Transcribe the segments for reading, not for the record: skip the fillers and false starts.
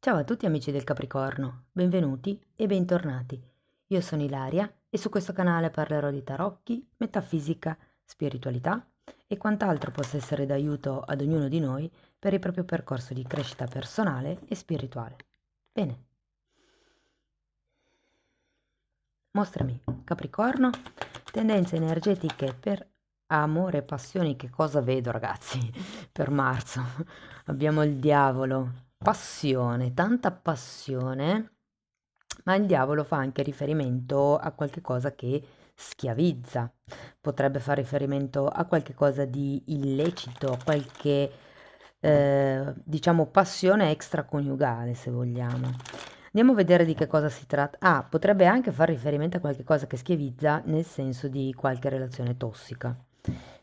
Ciao a tutti amici del Capricorno, benvenuti e bentornati. Io sono Ilaria e su questo canale parlerò di tarocchi, metafisica, spiritualità e quant'altro possa essere d'aiuto ad ognuno di noi per il proprio percorso di crescita personale e spirituale. Bene, mostrami Capricorno, tendenze energetiche per amore e passioni. Che cosa vedo, ragazzi? Per marzo abbiamo il diavolo, passione, tanta passione. Ma il diavolo fa anche riferimento a qualche cosa che schiavizza, potrebbe fare riferimento a qualche cosa di illecito, a qualche, diciamo, passione extraconiugale, se vogliamo. Andiamo a vedere di che cosa si tratta. Ah, potrebbe anche fare riferimento a qualche cosa che schiavizza nel senso di qualche relazione tossica.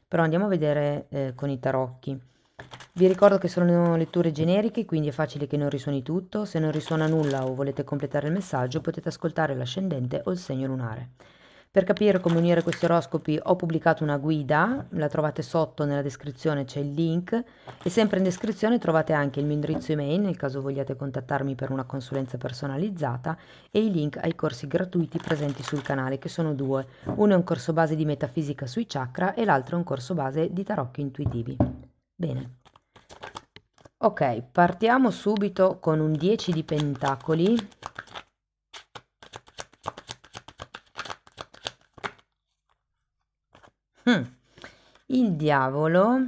Però andiamo a vedere con i tarocchi. Vi ricordo che sono letture generiche, quindi è facile che non risuoni tutto. Se non risuona nulla o volete completare il messaggio, potete ascoltare l'ascendente o il segno lunare. Per capire come unire questi oroscopi ho pubblicato una guida, la trovate sotto nella descrizione, c'è il link e sempre in descrizione trovate anche il mio indirizzo email nel caso vogliate contattarmi per una consulenza personalizzata e i link ai corsi gratuiti presenti sul canale, che sono due. Uno è un corso base di metafisica sui chakra e l'altro è un corso base di tarocchi intuitivi. Bene. Ok, partiamo subito con un 10 di pentacoli. Il diavolo,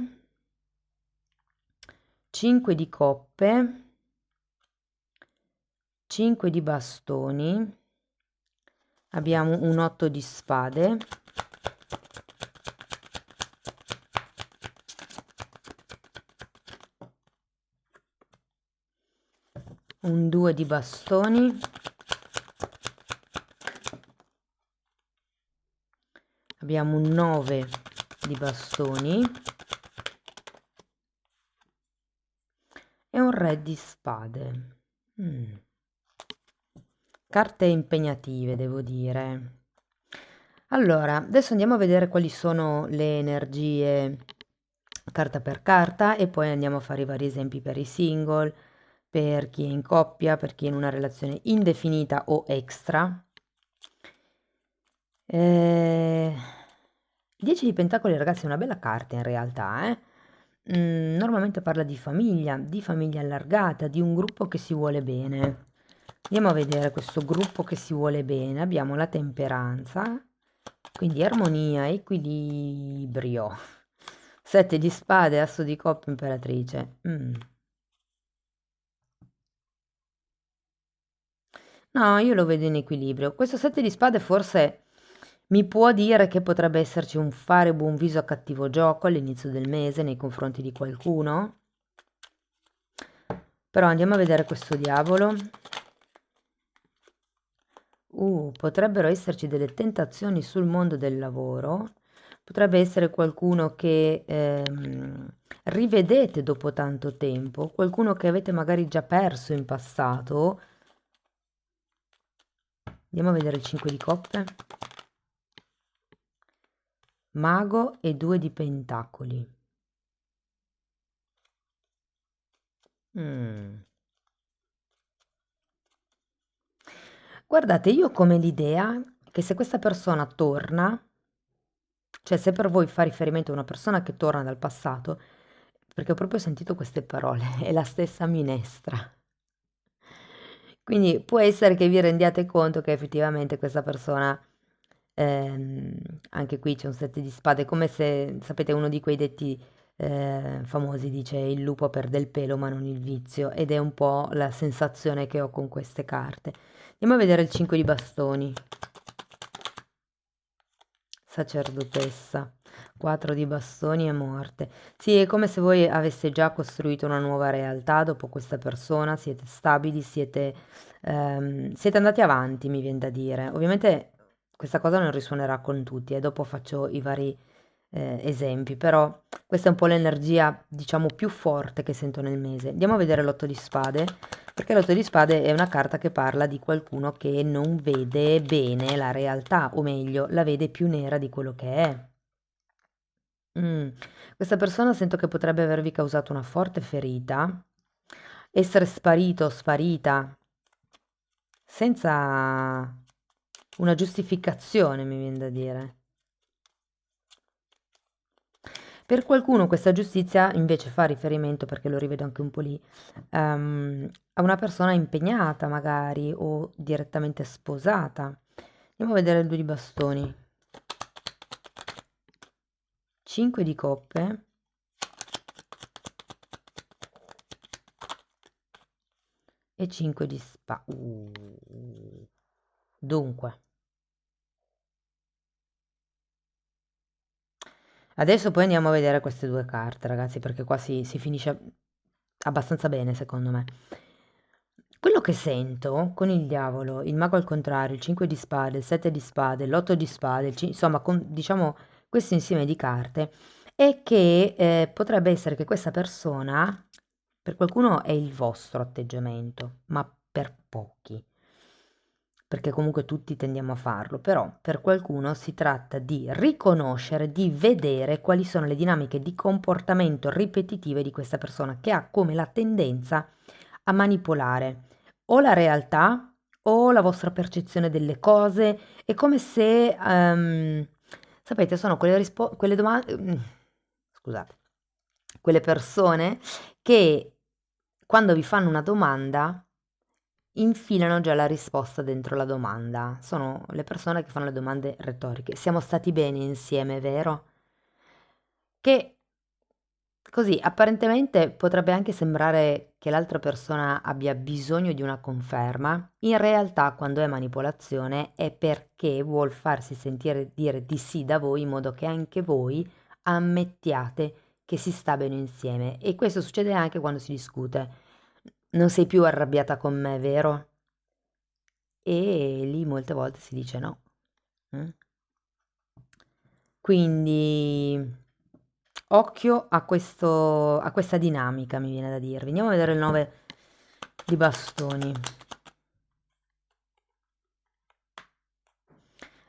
5 di coppe, 5 di bastoni, abbiamo un 8 di spade, un 2 di bastoni, abbiamo un 9 di bastoni e un re di spade. Carte impegnative, devo dire. Allora, adesso andiamo a vedere quali sono le energie carta per carta e poi andiamo a fare i vari esempi per i single, per chi è in coppia, per chi è in una relazione indefinita o extra. 10 di pentacoli, ragazzi, è una bella carta in realtà, eh? Normalmente parla di famiglia allargata, di un gruppo che si vuole bene. Andiamo a vedere questo gruppo che si vuole bene. Abbiamo la temperanza, quindi armonia, equilibrio. 7 di spade, asso di coppe, imperatrice. No, io lo vedo in equilibrio. Questo 7 di spade forse mi può dire che potrebbe esserci un fare buon viso a cattivo gioco all'inizio del mese nei confronti di qualcuno. Però andiamo a vedere questo diavolo. Potrebbero esserci delle tentazioni sul mondo del lavoro. Potrebbe essere qualcuno che rivedete dopo tanto tempo, qualcuno che avete magari già perso in passato. Andiamo a vedere il 5 di coppe. Mago e 2 di pentacoli. Guardate, io ho come l'idea che se questa persona torna, cioè se per voi fa riferimento a una persona che torna dal passato, perché ho proprio sentito queste parole, è la stessa minestra. Quindi può essere che vi rendiate conto che effettivamente questa persona, anche qui c'è un 7 di spade, come se, sapete, uno di quei detti famosi dice il lupo perde il pelo ma non il vizio, ed è un po' la sensazione che ho con queste carte. Andiamo a vedere il 5 di bastoni. Sacerdotessa. 4 di bastoni e morte. Sì, è come se voi aveste già costruito una nuova realtà dopo questa persona, siete stabili, siete andati avanti, mi viene da dire. Ovviamente questa cosa non risuonerà con tutti e dopo faccio i vari esempi, però questa è un po' l'energia, diciamo, più forte che sento nel mese. Andiamo a vedere l'otto di spade, perché l'otto di spade è una carta che parla di qualcuno che non vede bene la realtà, o meglio, la vede più nera di quello che è. Questa persona sento che potrebbe avervi causato una forte ferita essere sparito o sparita senza una giustificazione, mi viene da dire. Per qualcuno questa giustizia invece fa riferimento, perché lo rivedo anche un po' lì, a una persona impegnata magari o direttamente sposata. Andiamo a vedere il 2 di bastoni. 5 di coppe. E 5 di Dunque. Adesso poi andiamo a vedere queste due carte, ragazzi, perché qua si finisce abbastanza bene, secondo me. Quello che sento con il diavolo, il mago al contrario, il 5 di spade, il 7 di spade, l'8 di spade, insomma, diciamo questo insieme di carte, è che potrebbe essere che questa persona, per qualcuno è il vostro atteggiamento, ma per pochi, perché comunque tutti tendiamo a farlo, però per qualcuno si tratta di riconoscere, di vedere quali sono le dinamiche di comportamento ripetitive di questa persona che ha come la tendenza a manipolare o la realtà o la vostra percezione delle cose. È come se, sapete, sono quelle domande, scusate, quelle persone che quando vi fanno una domanda infilano già la risposta dentro la domanda. Sono le persone che fanno le domande retoriche. Siamo stati bene insieme, vero? Che così apparentemente potrebbe anche sembrare che l'altra persona abbia bisogno di una conferma, in realtà quando è manipolazione è perché vuol farsi sentire dire di sì da voi in modo che anche voi ammettiate che si sta bene insieme. E questo succede anche quando si discute. Non sei più arrabbiata con me, vero? E lì molte volte si dice no. Mm? Quindi occhio a questa dinamica, mi viene da dirvi. Andiamo a vedere il 9 di bastoni.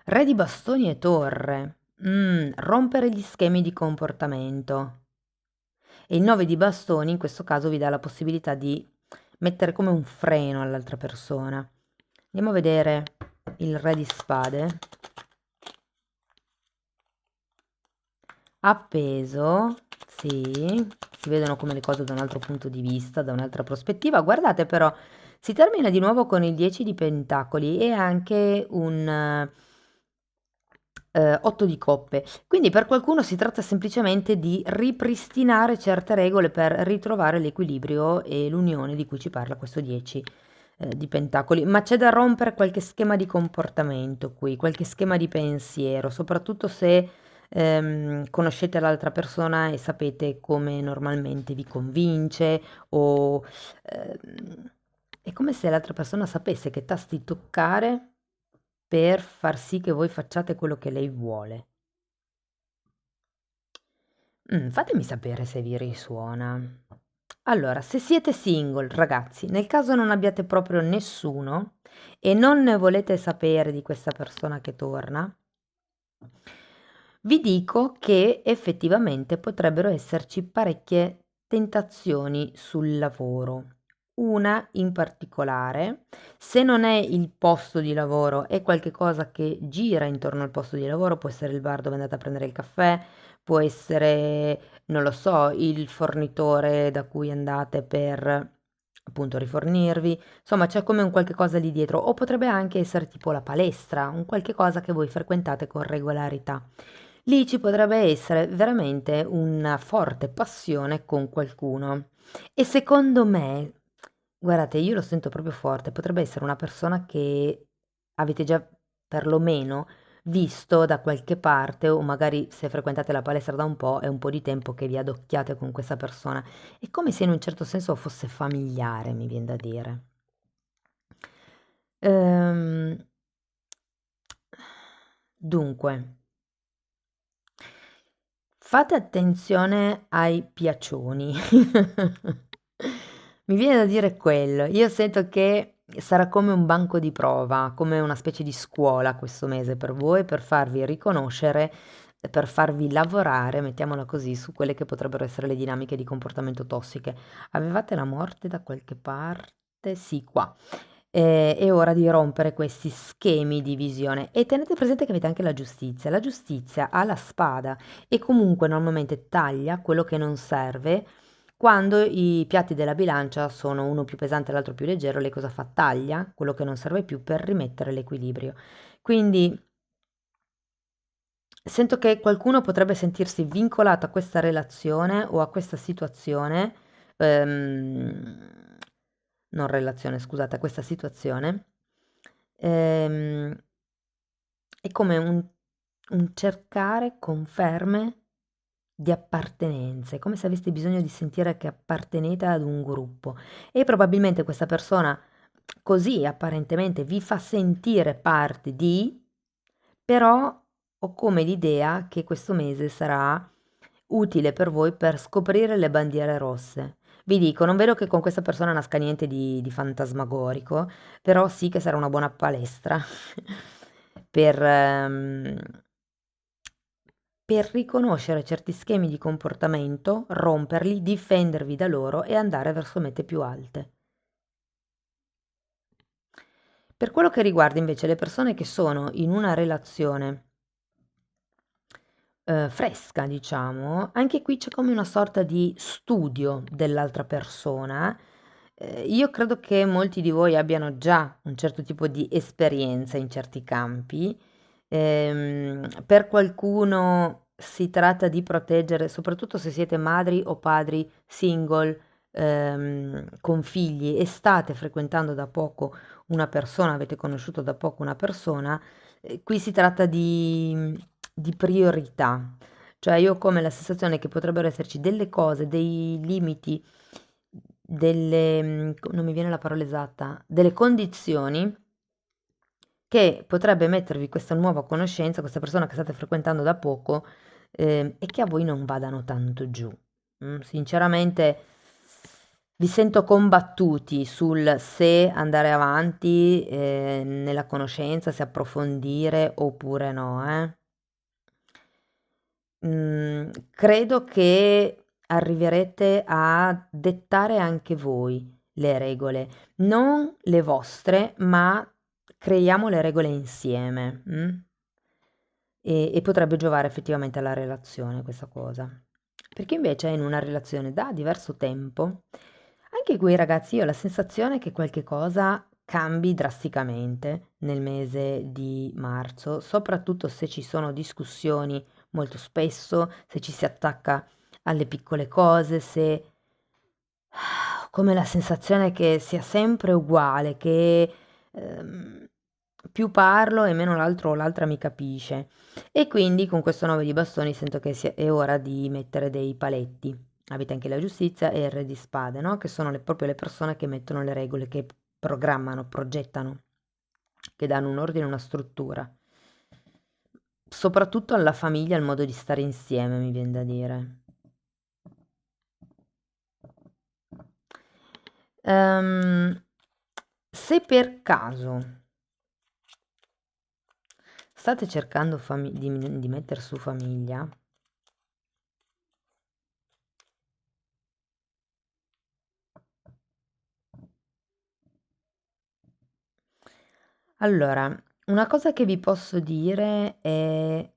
Re di bastoni e torre. Rompere gli schemi di comportamento. E il 9 di bastoni in questo caso vi dà la possibilità di mettere come un freno all'altra persona. Andiamo a vedere il re di spade. Appeso, sì, si vedono come le cose da un altro punto di vista, da un'altra prospettiva. Guardate però, si termina di nuovo con il 10 di pentacoli e anche un 8 di coppe. Quindi per qualcuno si tratta semplicemente di ripristinare certe regole per ritrovare l'equilibrio e l'unione di cui ci parla questo 10 di pentacoli. Ma c'è da rompere qualche schema di comportamento qui, qualche schema di pensiero, soprattutto se conoscete l'altra persona e sapete come normalmente vi convince o è come se l'altra persona sapesse che tasti toccare per far sì che voi facciate quello che lei vuole. Fatemi sapere se vi risuona. Allora, se siete single, ragazzi, nel caso non abbiate proprio nessuno e non ne volete sapere di questa persona che torna, vi dico che effettivamente potrebbero esserci parecchie tentazioni sul lavoro. Una in particolare, se non è il posto di lavoro, è qualche cosa che gira intorno al posto di lavoro, può essere il bar dove andate a prendere il caffè, può essere, non lo so, il fornitore da cui andate per appunto rifornirvi, insomma c'è come un qualche cosa lì dietro, o potrebbe anche essere tipo la palestra, un qualche cosa che voi frequentate con regolarità. Lì ci potrebbe essere veramente una forte passione con qualcuno. E secondo me, guardate, io lo sento proprio forte, potrebbe essere una persona che avete già perlomeno visto da qualche parte o magari se frequentate la palestra da un po', è un po' di tempo che vi adocchiate con questa persona. È come se in un certo senso fosse familiare, mi viene da dire. Ehm, dunque, fate attenzione ai piacioni. Mi viene da dire quello. Io sento che sarà come un banco di prova, come una specie di scuola questo mese per voi, per farvi riconoscere per farvi lavorare, mettiamola così, su quelle che potrebbero essere le dinamiche di comportamento tossiche. Avevate la morte da qualche parte? Sì, qua. È ora di rompere questi schemi di visione e tenete presente che avete anche la giustizia. La giustizia ha la spada e comunque normalmente taglia quello che non serve. Quando i piatti della bilancia sono uno più pesante e l'altro più leggero, lei cosa fa? Taglia quello che non serve più per rimettere l'equilibrio. Quindi sento che qualcuno potrebbe sentirsi vincolato a questa relazione o a questa situazione, ehm, non relazione, scusate, a questa situazione. Ehm, è come un cercare conferme di appartenenza, è come se aveste bisogno di sentire che appartenete ad un gruppo e probabilmente questa persona così apparentemente vi fa sentire parte di, però ho come l'idea che questo mese sarà utile per voi per scoprire le bandiere rosse. Vi dico, non vedo che con questa persona nasca niente di fantasmagorico, però sì che sarà una buona palestra per, per riconoscere certi schemi di comportamento, romperli, difendervi da loro e andare verso mete più alte. Per quello che riguarda invece le persone che sono in una relazione fresca diciamo, anche qui c'è come una sorta di studio dell'altra persona. Io credo che molti di voi abbiano già un certo tipo di esperienza in certi campi. Per qualcuno si tratta di proteggere, soprattutto se siete madri o padri single, con figli e state frequentando da poco una persona, avete conosciuto da poco una persona, qui si tratta di priorità. Cioè io ho come la sensazione che potrebbero esserci delle cose, dei limiti, non mi viene la parola esatta, delle condizioni che potrebbe mettervi questa nuova conoscenza, questa persona che state frequentando da poco, e che a voi non vadano tanto giù. Sinceramente vi sento combattuti sul se andare avanti, nella conoscenza, se approfondire oppure no, eh. Credo che arriverete a dettare anche voi le regole, non le vostre, ma creiamo le regole insieme, e potrebbe giovare effettivamente alla relazione questa cosa. Per chi invece è in una relazione da diverso tempo, anche qui ragazzi io ho la sensazione che qualche cosa cambi drasticamente nel mese di marzo, soprattutto se ci sono discussioni molto spesso, se ci si attacca alle piccole cose, se ho come la sensazione che sia sempre uguale, che più parlo e meno l'altro o l'altra mi capisce. E quindi con questo 9 di bastoni sento che è ora di mettere dei paletti. Avete anche la giustizia e il re di spade, no? Che sono proprio le persone che mettono le regole, che programmano, progettano, che danno un ordine, una struttura. Soprattutto alla famiglia, il modo di stare insieme, mi viene da dire. Se per caso state cercando di mettere su famiglia, allora, una cosa che vi posso dire è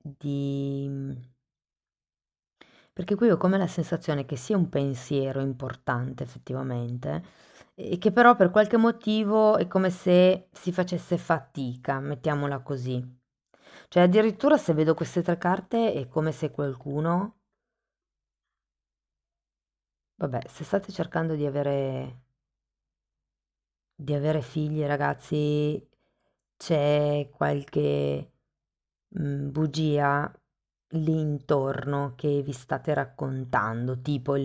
perché qui ho come la sensazione che sia un pensiero importante effettivamente, e che però per qualche motivo è come se si facesse fatica, mettiamola così. Cioè addirittura se vedo queste tre carte è come se qualcuno, vabbè, se state cercando di avere figli, ragazzi, c'è qualche bugia lì intorno che vi state raccontando, tipo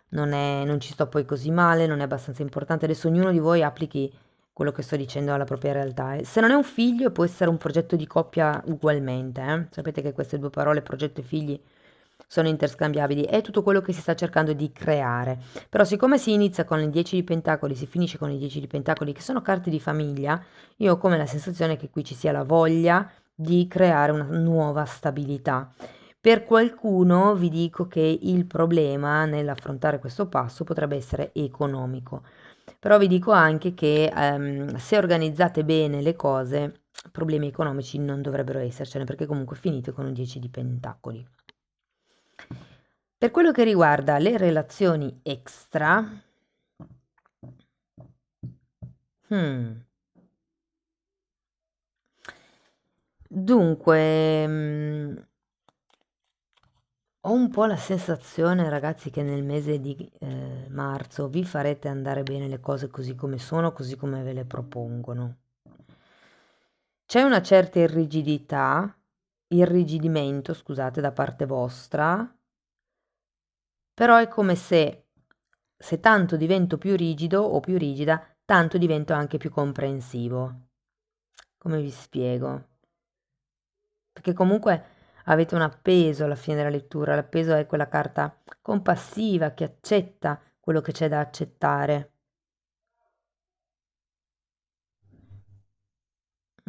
non ci sto poi così male, non è abbastanza importante. Adesso ognuno di voi applichi quello che sto dicendo alla propria realtà. Se non è un figlio, può essere un progetto di coppia ugualmente, eh. Sapete che queste due parole, progetto e figli, sono interscambiabili. È tutto quello che si sta cercando di creare. Però siccome si inizia con i 10 di pentacoli, si finisce con i 10 di pentacoli, che sono carte di famiglia, io ho come la sensazione che qui ci sia la voglia di creare una nuova stabilità. Per qualcuno vi dico che il problema nell'affrontare questo passo potrebbe essere economico, però vi dico anche che se organizzate bene le cose, problemi economici non dovrebbero essercene, perché comunque finite con un 10 di pentacoli. Per quello che riguarda le relazioni extra, dunque, ho un po' la sensazione, ragazzi, che nel mese di marzo vi farete andare bene le cose così come sono, così come ve le propongono. C'è una certa irrigidimento, scusate, da parte vostra, però è come se tanto divento più rigido o più rigida, tanto divento anche più comprensivo. Come vi spiego? Perché comunque avete un appeso alla fine della lettura, l'appeso è quella carta compassiva che accetta quello che c'è da accettare.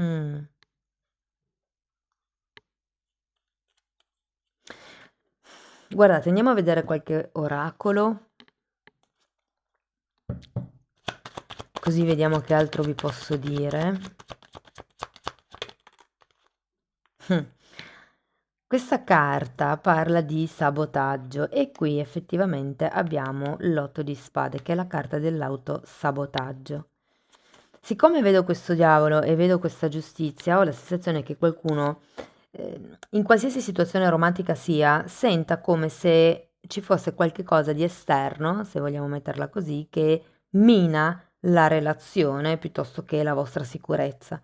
Mm. Guardate, andiamo a vedere qualche oracolo, così vediamo che altro vi posso dire. Mm. Questa carta parla di sabotaggio e qui effettivamente abbiamo l'otto di spade, che è la carta dell'autosabotaggio. Siccome vedo questo diavolo e vedo questa giustizia, ho la sensazione che qualcuno, in qualsiasi situazione romantica sia, senta come se ci fosse qualche cosa di esterno, se vogliamo metterla così, che mina la relazione piuttosto che la vostra sicurezza.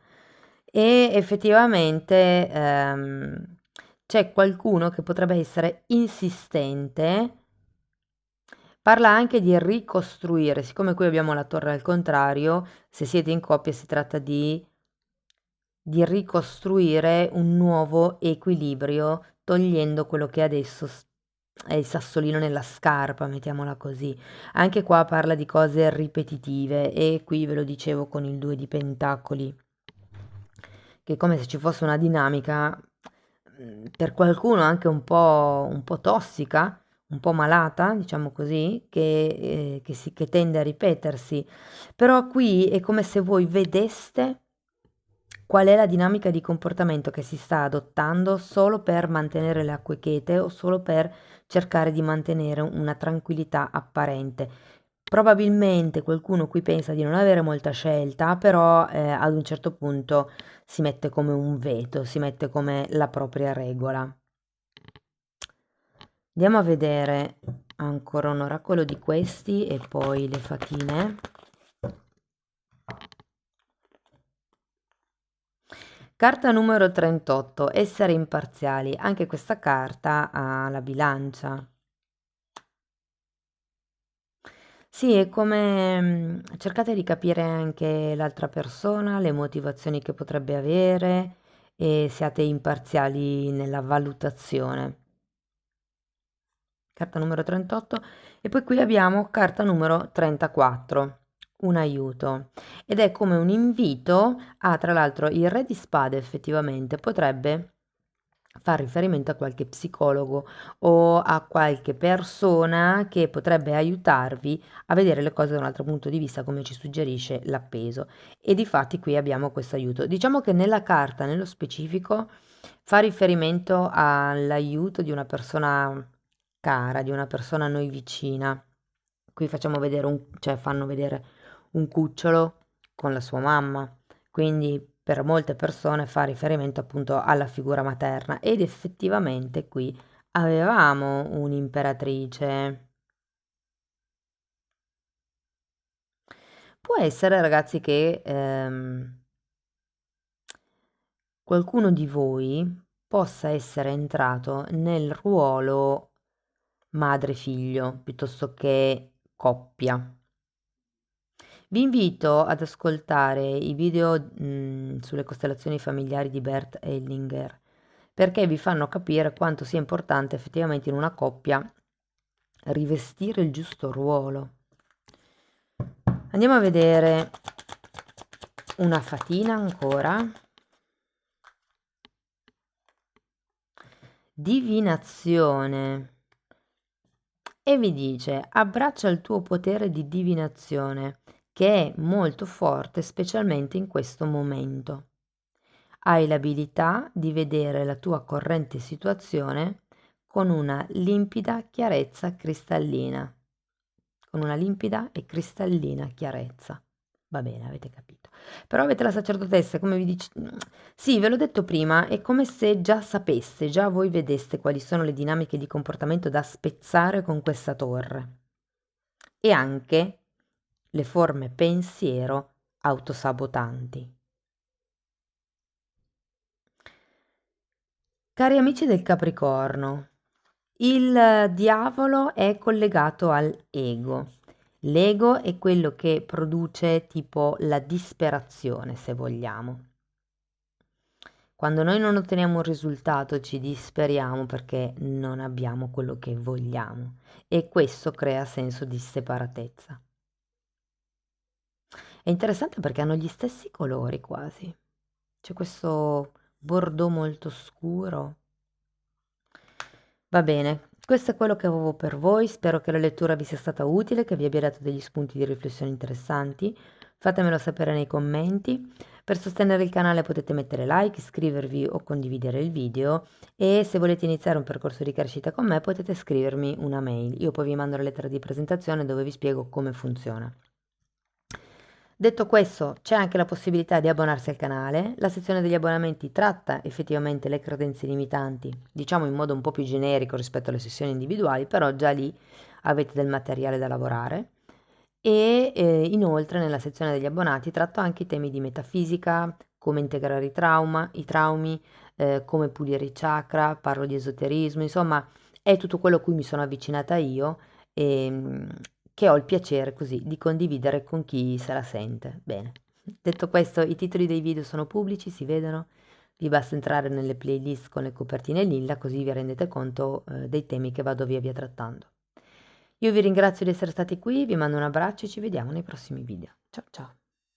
E effettivamente c'è qualcuno che potrebbe essere insistente. Parla anche di ricostruire, siccome qui abbiamo la torre al contrario, se siete in coppia si tratta di ricostruire un nuovo equilibrio, togliendo quello che adesso è il sassolino nella scarpa, mettiamola così. Anche qua parla di cose ripetitive e qui ve lo dicevo con il 2 di pentacoli, che è come se ci fosse una dinamica per qualcuno anche un po' tossica, un po' malata, diciamo così, che tende a ripetersi. Però qui è come se voi vedeste qual è la dinamica di comportamento che si sta adottando solo per mantenere le acque chete o solo per cercare di mantenere una tranquillità apparente. Probabilmente qualcuno qui pensa di non avere molta scelta, però ad un certo punto si mette come un veto, si mette come la propria regola. Andiamo a vedere ancora un oracolo di questi e poi le fatine. Carta numero 38, essere imparziali. Anche questa carta ha la bilancia. Sì, è come cercate di capire anche l'altra persona, le motivazioni che potrebbe avere e siate imparziali nella valutazione. Carta numero 38 e poi qui abbiamo carta numero 34, un aiuto ed è come un invito a, tra l'altro, il re di spade effettivamente potrebbe far riferimento a qualche psicologo o a qualche persona che potrebbe aiutarvi a vedere le cose da un altro punto di vista, come ci suggerisce l'appeso. E difatti qui abbiamo questo aiuto. Diciamo che nella carta, nello specifico, fa riferimento all'aiuto di una persona cara, di una persona a noi vicina. Qui facciamo vedere cioè fanno vedere un cucciolo con la sua mamma, quindi per molte persone fa riferimento appunto alla figura materna ed effettivamente qui avevamo un'imperatrice. Può essere, ragazzi, che qualcuno di voi possa essere entrato nel ruolo madre-figlio piuttosto che coppia. Vi invito ad ascoltare i video sulle costellazioni familiari di Bert Hellinger perché vi fanno capire quanto sia importante effettivamente in una coppia rivestire il giusto ruolo. Andiamo a vedere una fatina ancora. divinazione e vi dice: abbraccia il tuo potere di divinazione, che è molto forte, specialmente in questo momento. Hai l'abilità di vedere la tua corrente situazione con una limpida chiarezza cristallina. Con una limpida e cristallina chiarezza. Va bene, avete capito. Però avete la sacerdotessa, come vi dice... Sì, ve l'ho detto prima, è come se già sapeste, già voi vedeste quali sono le dinamiche di comportamento da spezzare con questa torre. E anche le forme pensiero autosabotanti. Cari amici del Capricorno, il diavolo è collegato all'ego. L'ego è quello che produce tipo la disperazione, se vogliamo. Quando noi non otteniamo un risultato ci disperiamo perché non abbiamo quello che vogliamo e questo crea senso di separatezza. È interessante perché hanno gli stessi colori quasi. C'è questo bordeaux molto scuro. Va bene, questo è quello che avevo per voi, spero che la lettura vi sia stata utile, che vi abbia dato degli spunti di riflessione interessanti. Fatemelo sapere nei commenti. Per sostenere il canale potete mettere like, iscrivervi o condividere il video e se volete iniziare un percorso di crescita con me potete scrivermi una mail. Io poi vi mando la lettera di presentazione dove vi spiego come funziona. Detto questo, c'è anche la possibilità di abbonarsi al canale. La sezione degli abbonamenti tratta effettivamente le credenze limitanti, diciamo in modo un po' più generico rispetto alle sessioni individuali, però già lì avete del materiale da lavorare. E inoltre nella sezione degli abbonati tratto anche i temi di metafisica, come integrare i traumi, come pulire i chakra, parlo di esoterismo, insomma è tutto quello a cui mi sono avvicinata io e che ho il piacere così di condividere con chi se la sente. Bene, detto questo, i titoli dei video sono pubblici, si vedono, vi basta entrare nelle playlist con le copertine lilla così vi rendete conto dei temi che vado via via trattando. Io vi ringrazio di essere stati qui, vi mando un abbraccio e ci vediamo nei prossimi video. Ciao ciao!